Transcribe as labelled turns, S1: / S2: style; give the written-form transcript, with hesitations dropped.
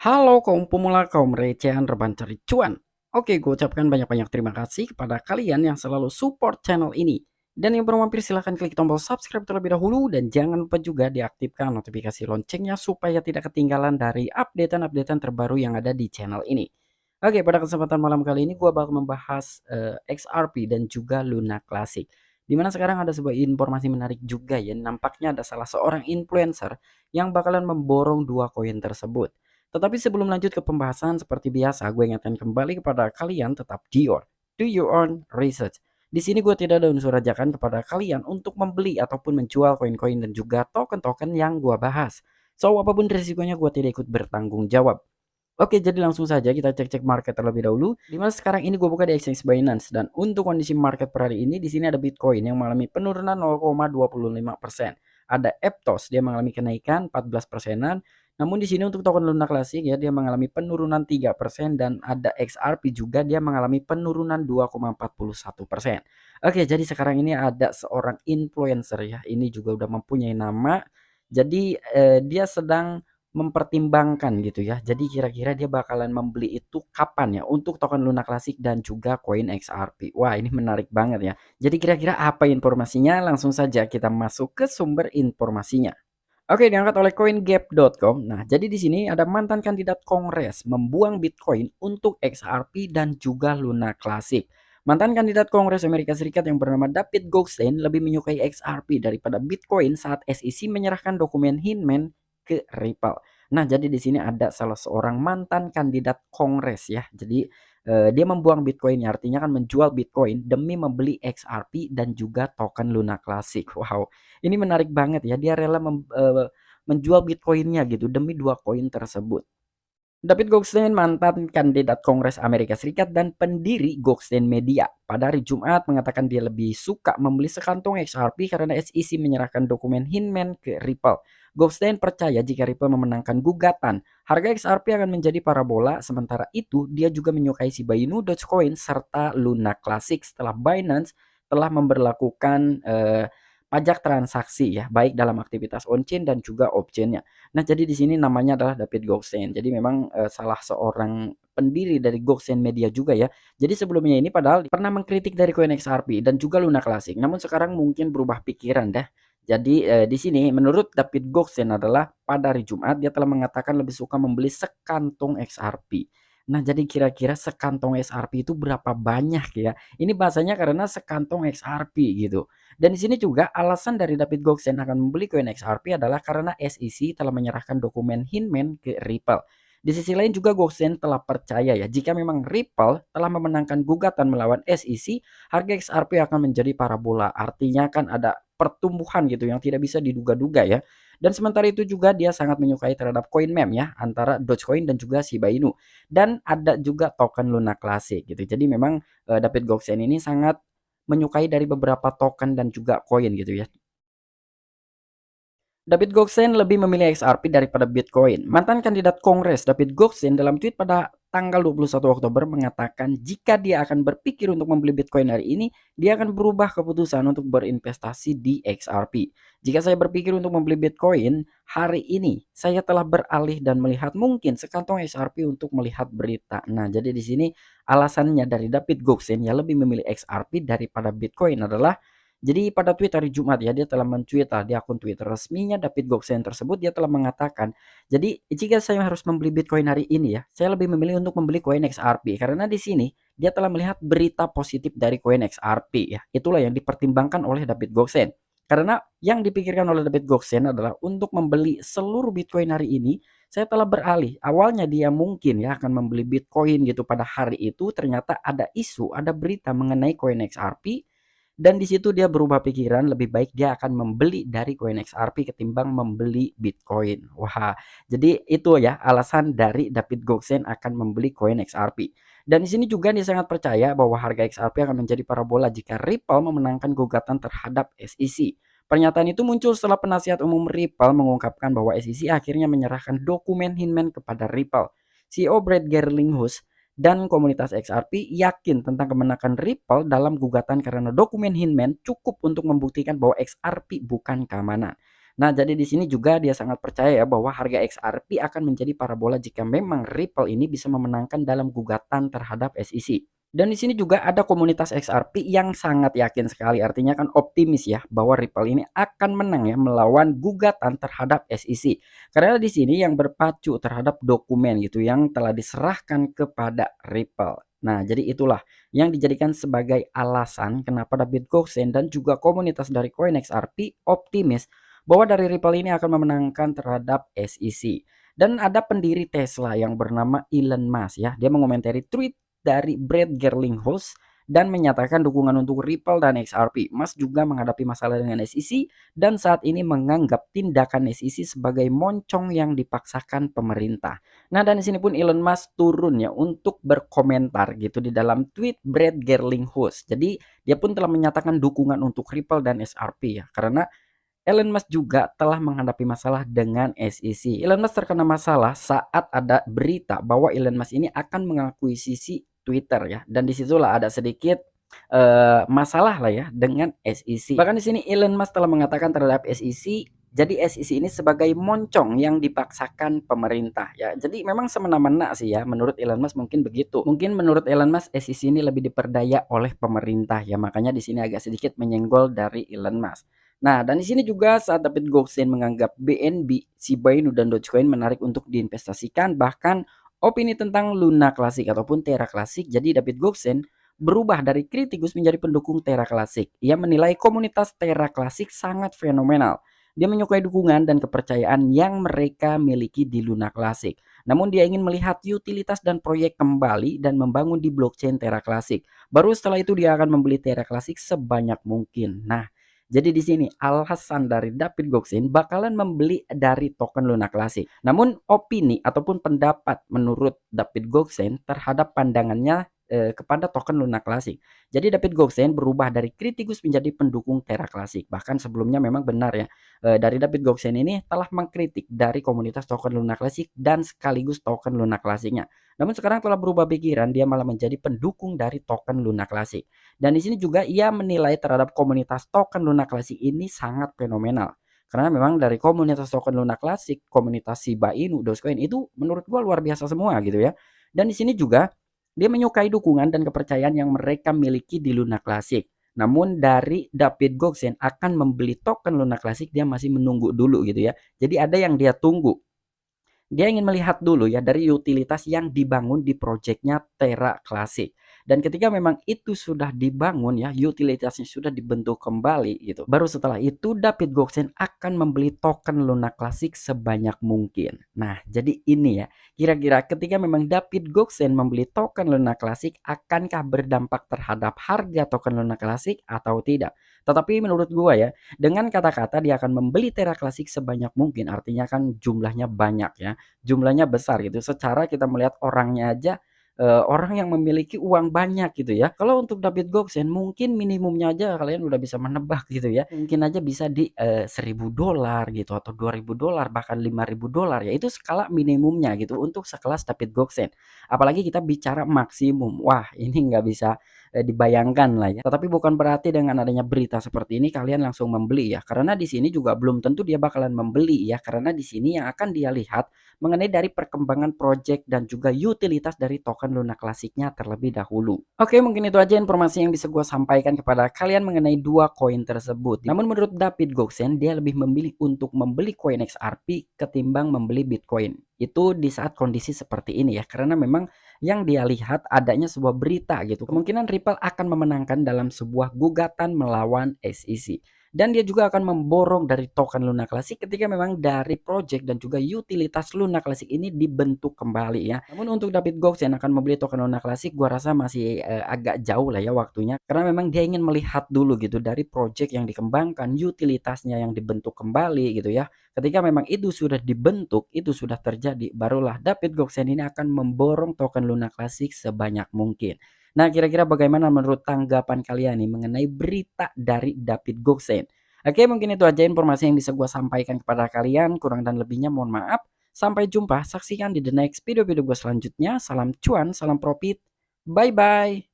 S1: Halo kaum pemula, kaum recehan rebahan cari cuan. Oke, gue ucapkan banyak-banyak terima kasih kepada kalian yang selalu support channel ini. Dan yang belum mampir silahkan klik tombol subscribe terlebih dahulu dan jangan lupa juga diaktifkan notifikasi loncengnya supaya tidak ketinggalan dari updatean-updatean terbaru yang ada di channel ini. Oke, pada kesempatan malam kali ini gue bakal membahas XRP dan juga Luna Classic. Dimana sekarang ada sebuah informasi menarik juga ya, nampaknya ada salah seorang influencer yang bakalan memborong dua koin tersebut. Tetapi sebelum lanjut ke pembahasan seperti biasa, gue ingatkan kembali kepada kalian tetap do your own research. Di sini gue tidak ada unsur ajakan kepada kalian untuk membeli ataupun menjual koin-koin dan juga token-token yang gue bahas. So, apapun risikonya gue tidak ikut bertanggung jawab. Oke, jadi langsung saja kita cek-cek market terlebih dahulu. Dimana sekarang ini gue buka di exchange Binance dan untuk kondisi market per hari ini di sini ada Bitcoin yang mengalami penurunan 0,25%. Ada Aptos dia mengalami kenaikan 14 persenan. Namun di sini untuk token Luna Classic ya dia mengalami penurunan 3% dan ada XRP juga dia mengalami penurunan 2,41%. Oke, jadi sekarang ini ada seorang influencer ya. Ini juga udah mempunyai nama. Jadi dia sedang mempertimbangkan gitu ya. Jadi kira-kira dia bakalan membeli itu kapan ya untuk token Luna Classic dan juga koin XRP. Wah, ini menarik banget ya. Jadi kira-kira apa informasinya? Langsung saja kita masuk ke sumber informasinya. Oke, diangkat oleh CoinGap.com. Nah, jadi di sini ada mantan kandidat Kongres membuang Bitcoin untuk XRP dan juga Luna Classic. Mantan kandidat Kongres Amerika Serikat yang bernama David Goldstein lebih menyukai XRP daripada Bitcoin saat SEC menyerahkan dokumen Hinman ke Ripple. Nah, jadi di sini ada salah seorang mantan kandidat Kongres ya. Jadi dia membuang Bitcoin, artinya kan menjual Bitcoin demi membeli XRP dan juga token Luna Classic. Wow, ini menarik banget ya. Dia rela menjual Bitcoinnya gitu demi dua koin tersebut. David Goldstein, mantan kandidat Kongres Amerika Serikat dan pendiri Goldstein Media, pada hari Jumat mengatakan dia lebih suka membeli sekantong XRP karena SEC menyerahkan dokumen Hinman ke Ripple. Goldstein percaya jika Ripple memenangkan gugatan, harga XRP akan menjadi parabola. Sementara itu, dia juga menyukai Shiba Inu, Dogecoin, serta Luna Classic setelah Binance telah memberlakukan pajak transaksi ya, baik dalam aktivitas on-chain dan juga off-chain-nya. Nah, jadi di sini namanya adalah David Goldstein. Jadi memang salah seorang pendiri dari Goldstein Media juga ya. Jadi sebelumnya ini padahal pernah mengkritik dari koin XRP dan juga Luna Classic. Namun sekarang mungkin berubah pikiran dah. Jadi di sini menurut David Goldstein adalah pada hari Jumat dia telah mengatakan lebih suka membeli sekantong XRP. Nah, jadi kira-kira sekantong XRP itu berapa banyak ya? Ini bahasanya karena sekantong XRP gitu. Dan di sini juga alasan dari David Goldstein akan membeli koin XRP adalah karena SEC telah menyerahkan dokumen Hinman ke Ripple. Di sisi lain juga Goldstein telah percaya ya jika memang Ripple telah memenangkan gugatan melawan SEC, harga XRP akan menjadi parabola. Artinya kan ada pertumbuhan gitu yang tidak bisa diduga-duga ya. Dan sementara itu juga dia sangat menyukai terhadap koin meme ya antara Dogecoin dan juga Shiba Inu. Dan ada juga token Luna Classic gitu. Jadi memang David Goldstein ini sangat menyukai dari beberapa token dan juga koin gitu ya. David Goldstein lebih memilih XRP daripada Bitcoin. Mantan kandidat Kongres David Goldstein dalam tweet pada tanggal 21 Oktober mengatakan jika dia akan berpikir untuk membeli Bitcoin hari ini, dia akan berubah keputusan untuk berinvestasi di XRP. Jika saya berpikir untuk membeli Bitcoin hari ini, saya telah beralih dan melihat mungkin sekantong XRP untuk melihat berita. Nah, jadi di sini alasannya dari David Goldstein yang lebih memilih XRP daripada Bitcoin adalah jadi pada tweet hari Jumat ya, dia telah men-tweet di akun Twitter resminya David Goldstein tersebut, dia telah mengatakan, "Jadi jika saya harus membeli Bitcoin hari ini ya, saya lebih memilih untuk membeli koin XRP karena di sini dia telah melihat berita positif dari koin XRP ya." Itulah yang dipertimbangkan oleh David Goldstein. Karena yang dipikirkan oleh David Goldstein adalah untuk membeli seluruh Bitcoin hari ini, saya telah beralih. Awalnya dia mungkin ya akan membeli Bitcoin gitu pada hari itu, ternyata ada isu, ada berita mengenai koin XRP dan di situ dia berubah pikiran, lebih baik dia akan membeli dari koin XRP ketimbang membeli Bitcoin. Wah, jadi itu ya alasan dari David Goldstein akan membeli koin XRP. Dan di sini juga dia sangat percaya bahwa harga XRP akan menjadi parabola jika Ripple memenangkan gugatan terhadap SEC. Pernyataan itu muncul setelah penasihat umum Ripple mengungkapkan bahwa SEC akhirnya menyerahkan dokumen Hinman kepada Ripple. CEO Brad Gerlinghus dan komunitas XRP yakin tentang kemenangan Ripple dalam gugatan karena dokumen Hinman cukup untuk membuktikan bahwa XRP bukan keamanan. Nah, jadi di sini juga dia sangat percaya ya bahwa harga XRP akan menjadi parabola jika memang Ripple ini bisa memenangkan dalam gugatan terhadap SEC. Dan di sini juga ada komunitas XRP yang sangat yakin sekali, artinya kan optimis ya bahwa Ripple ini akan menang ya melawan gugatan terhadap SEC. Karena di sini yang berpacu terhadap dokumen gitu yang telah diserahkan kepada Ripple. Nah, jadi itulah yang dijadikan sebagai alasan kenapa David Goldstein dan juga komunitas dari CoinXRP optimis bahwa dari Ripple ini akan memenangkan terhadap SEC. Dan ada pendiri Tesla yang bernama Elon Musk ya, dia mengomentari tweet dari Brad Gerlinghouse dan menyatakan dukungan untuk Ripple dan XRP. Musk juga menghadapi masalah dengan SEC dan saat ini menganggap tindakan SEC sebagai moncong yang dipaksakan pemerintah. Nah, dan di sini pun Elon Musk turun ya untuk berkomentar gitu di dalam tweet Brad Gerlinghouse. Jadi dia pun telah menyatakan dukungan untuk Ripple dan XRP ya, karena Elon Musk juga telah menghadapi masalah dengan SEC. Elon Musk terkena masalah saat ada berita bahwa Elon Musk ini akan mengakuisisi Twitter ya, dan disitulah ada sedikit masalah lah ya dengan SEC. Bahkan di sini Elon Musk telah mengatakan terhadap SEC, jadi SEC ini sebagai moncong yang dipaksakan pemerintah ya. Jadi memang semena-mena sih ya menurut Elon Musk, mungkin begitu. Mungkin menurut Elon Musk SEC ini lebih diperdaya oleh pemerintah ya. Makanya di sini agak sedikit menyenggol dari Elon Musk. Nah, dan di sini juga saat David Goldstein menganggap BNB, Shiba Inu dan Dogecoin menarik untuk diinvestasikan, bahkan opini tentang Luna Classic ataupun Terra Classic. Jadi David Goldstein berubah dari kritikus menjadi pendukung Terra Classic. Ia menilai komunitas Terra Classic sangat fenomenal. Dia menyukai dukungan dan kepercayaan yang mereka miliki di Luna Classic. Namun dia ingin melihat utilitas dan proyek kembali dan membangun di blockchain Terra Classic. Baru setelah itu dia akan membeli Terra Classic sebanyak mungkin. Nah, jadi di sini alasan dari David Goldstein bakalan membeli dari token Luna Classic. Namun opini ataupun pendapat menurut David Goldstein terhadap pandangannya kepada token Luna Classic. Jadi David Goldstein berubah dari kritikus menjadi pendukung Terra Classic. Bahkan sebelumnya memang benar ya, dari David Goldstein ini telah mengkritik dari komunitas token Luna Classic dan sekaligus token Luna Classic-nya. Namun sekarang telah berubah pikiran, dia malah menjadi pendukung dari token Luna Classic. Dan di sini juga ia menilai terhadap komunitas token Luna Classic ini sangat fenomenal. Karena memang dari komunitas token Luna Classic, komunitas Shiba Inu, Dogecoin itu menurut gua luar biasa semua gitu ya. Dan di sini juga dia menyukai dukungan dan kepercayaan yang mereka miliki di Luna Classic. Namun dari David Goldstein akan membeli token Luna Classic, dia masih menunggu dulu gitu ya. Jadi ada yang dia tunggu. Dia ingin melihat dulu ya dari utilitas yang dibangun di proyeknya Terra Classic. Dan ketika memang itu sudah dibangun ya, utilitasnya sudah dibentuk kembali gitu. Baru setelah itu David Goldstein akan membeli token Luna Classic sebanyak mungkin. Nah, jadi ini ya. Kira-kira ketika memang David Goldstein membeli token Luna Classic, akankah berdampak terhadap harga token Luna Classic atau tidak? Tetapi menurut gua ya, dengan kata-kata dia akan membeli Terra Classic sebanyak mungkin, artinya kan jumlahnya banyak ya, jumlahnya besar gitu. Secara kita melihat orangnya aja, orang yang memiliki uang banyak gitu ya. Kalau untuk David Goldstein mungkin minimumnya aja kalian udah bisa menebak gitu ya. Mungkin aja bisa di $1.000 gitu atau $2.000 bahkan $5.000 ya. Itu skala minimumnya gitu untuk sekelas David Goldstein. Apalagi kita bicara maksimum. Wah, ini nggak bisa dibayangkan lah ya. Tetapi bukan berarti dengan adanya berita seperti ini kalian langsung membeli ya. Karena di sini juga belum tentu dia bakalan membeli ya. Karena di sini yang akan dia lihat mengenai dari perkembangan project dan juga utilitas dari token Luna Classic-nya terlebih dahulu. Oke, mungkin itu aja informasi yang bisa gue sampaikan kepada kalian mengenai dua koin tersebut. Namun menurut David Goldstein, dia lebih memilih untuk membeli koin XRP ketimbang membeli Bitcoin. Itu di saat kondisi seperti ini ya. Karena memang yang dia lihat adanya sebuah berita gitu. Kemungkinan Ripple akan memenangkan dalam sebuah gugatan melawan SEC. Dan dia juga akan memborong dari token Luna Classic ketika memang dari project dan juga utilitas Luna Classic ini dibentuk kembali ya. Namun untuk David Goldstein akan membeli token Luna Classic gua rasa masih agak jauh lah ya waktunya. Karena memang dia ingin melihat dulu gitu dari project yang dikembangkan, utilitasnya yang dibentuk kembali gitu ya. Ketika memang itu sudah dibentuk, itu sudah terjadi, barulah David Goldstein ini akan memborong token Luna Classic sebanyak mungkin. Nah, kira-kira bagaimana menurut tanggapan kalian nih mengenai berita dari David Goldstein? Oke, mungkin itu aja informasi yang bisa gue sampaikan kepada kalian. Kurang dan lebihnya mohon maaf. Sampai jumpa, saksikan di the next video-video gue selanjutnya. Salam cuan, salam profit. Bye-bye.